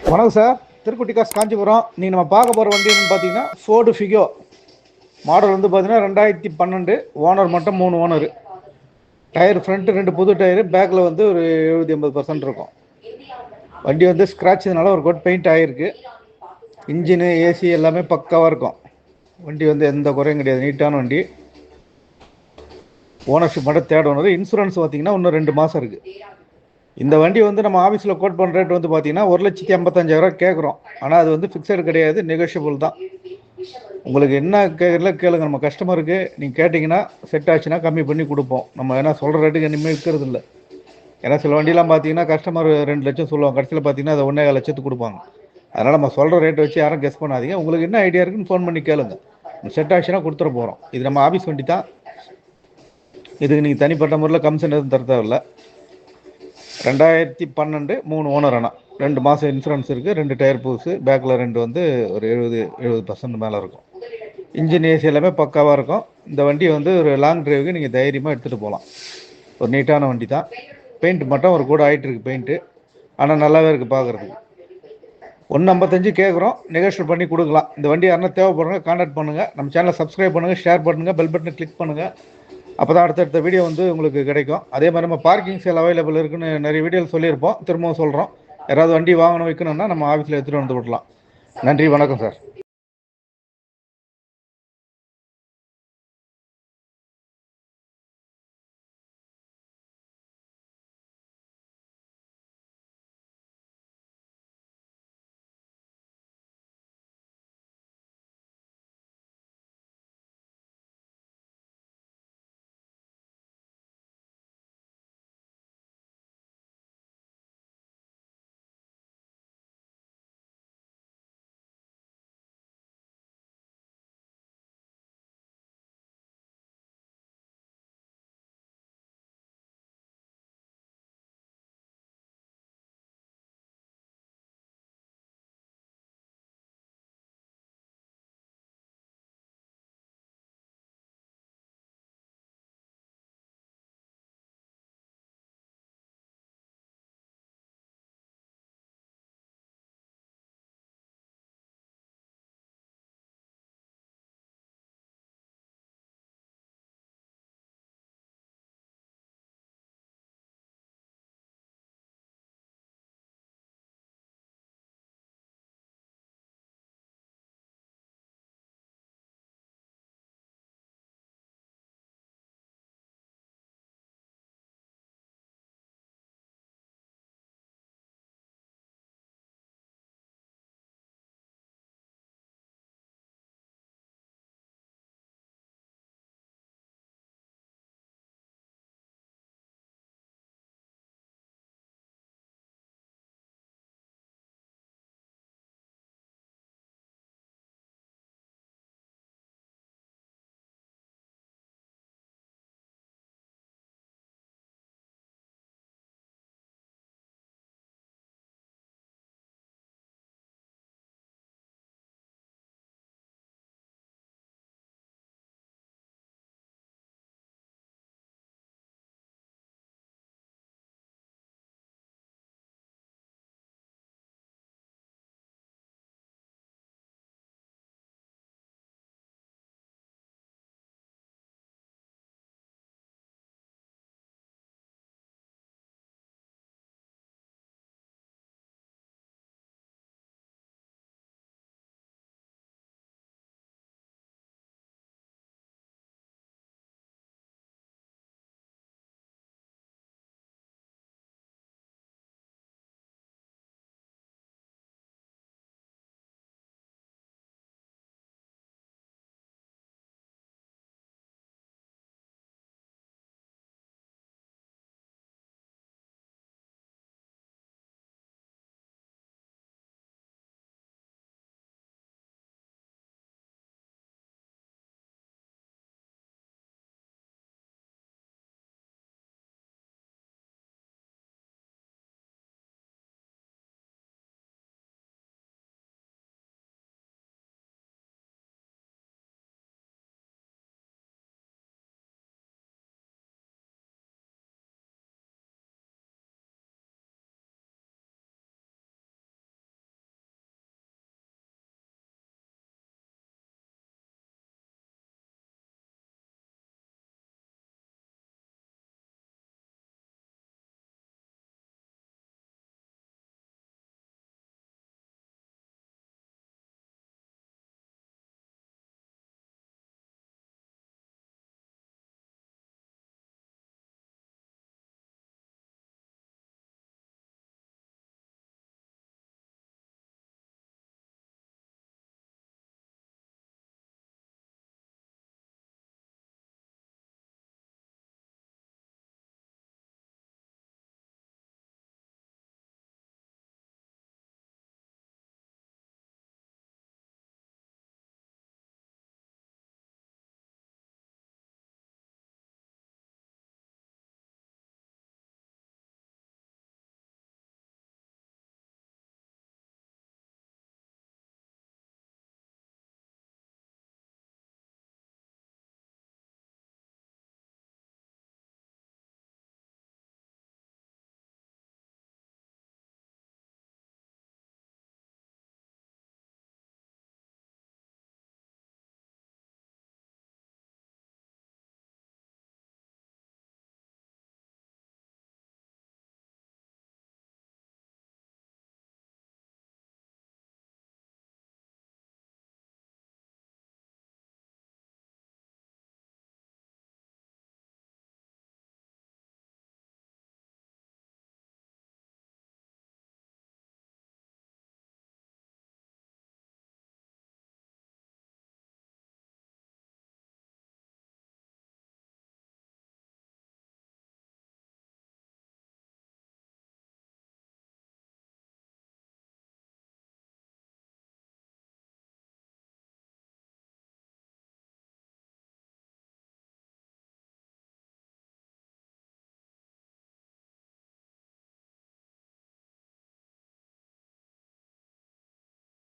வணக்கம் சார், திருக்குட்டி காசு காஞ்சிபுரம். நீங்கள் நம்ம பார்க்க போகிற வண்டி என்னன்னு பார்த்தீங்கன்னா ஃபோர்டு ஃபிகோ மாடல் வந்து பார்த்தீங்கன்னா 2012. ஓனர் மட்டும் 3 ஓனர். டயர் ஃப்ரண்ட்டு 2 புது டயரு, பேக்கில் வந்து ஒரு 70-80% இருக்கும். வண்டி வந்து ஸ்க்ராட்சதுனால ஒரு கோட் பெயிண்ட் ஆகிருக்கு. இன்ஜினு ஏசி எல்லாமே பக்காவாக இருக்கும். வண்டி வந்து எந்த குறையும் கிடையாது, நீட்டான வண்டி. ஓனர்ஷிப் மட்டும் தேர்ட் ஓனர். இன்சூரன்ஸ் பார்த்தீங்கன்னா இன்னும் 2 மாதம் இருக்குது. இந்த வண்டி வந்து நம்ம ஆஃபீஸில் கோட் பண்ணுற ரேட் வந்து பார்த்தீங்கன்னா 1,55,000 கேட்குறோம். ஆனால் அது வந்து ஃபிக்ஸடு கிடையாது, நெகோஷியபிள் தான். உங்களுக்கு என்ன கேளுங்க, நம்ம கஸ்டமருக்கு நீங்கள் கேட்டிங்கன்னா செட் ஆச்சுன்னா கம்மி பண்ணி கொடுப்போம். நம்ம ஏன்னா சொல்கிற ரேட்டுக்கு இனிமேல் விற்கிறது இல்லை. ஏன்னா சில வண்டியெலாம் பார்த்தீங்கன்னா கஸ்டமர் 2 லட்சம் சொல்லுவாங்க, கடைசியில் பார்த்தீங்கன்னா அதை 1,4 லட்சத்துக்கு கொடுப்பாங்க. அதனால் நம்ம சொல்கிற ரேட்டை வச்சு யாரும் கெஸ் பண்ணாதீங்க. உங்களுக்கு என்ன ஐடியா இருக்குன்னு ஃபோன் பண்ணி கேளுங்க, செட் ஆச்சுன்னா கொடுத்துட போகிறோம். இது நம்ம ஆஃபீஸ் வண்டி தான். இதுக்கு நீங்கள் தனிப்பட்ட முறையில் கமிஷன் எதுவும் தர தேவையில்லை. 2012, 3 ஓனர். ஆனால் 2 மாதம் இன்சூரன்ஸ் இருக்குது. 2 டயர் புதுசு, பேக்கில் 2 வந்து ஒரு 70% மேலே இருக்கும். இன்ஜின் ஏசி எல்லாமே பக்காவாக இருக்கும். இந்த வண்டி வந்து ஒரு லாங் டிரைவுக்கு நீங்கள் தைரியமாக எடுத்துகிட்டு போகலாம். ஒரு நீட்டான வண்டி தான். பெயிண்ட் மட்டும் ஒரு கூட ஆகிட்டு இருக்குது பெயிண்ட்டு, ஆனால் நல்லாவே இருக்குது பார்க்குறதுக்கு. 1,55 கேட்குறோம், நெகோஷியேட் பண்ணி கொடுக்கலாம். இந்த வண்டி யாருன்னா தேவைப்படுறவங்க கான்டாக்ட் பண்ணுங்கள். நம்ம சேனலை சப்ஸ்கிரைப் பண்ணுங்கள், ஷேர் பண்ணுங்கள், பெல் பட்டனை கிளிக் பண்ணுங்கள். அப்போ தான் அடுத்தடுத்த வீடியோ வந்து உங்களுக்கு கிடைக்கும். அதே மாதிரி நம்ம பார்க்கிங் சேல் அவைலபிள் இருக்குன்னு நிறைய வீடியோ சொல்லியிருப்போம், திரும்பவும் சொல்கிறோம். யாராவது வண்டி வாங்கணும் வைக்கணும்னா நம்ம ஆஃபீஸில் எடுத்துகிட்டு வந்து விடலாம். நன்றி, வணக்கம் சார்.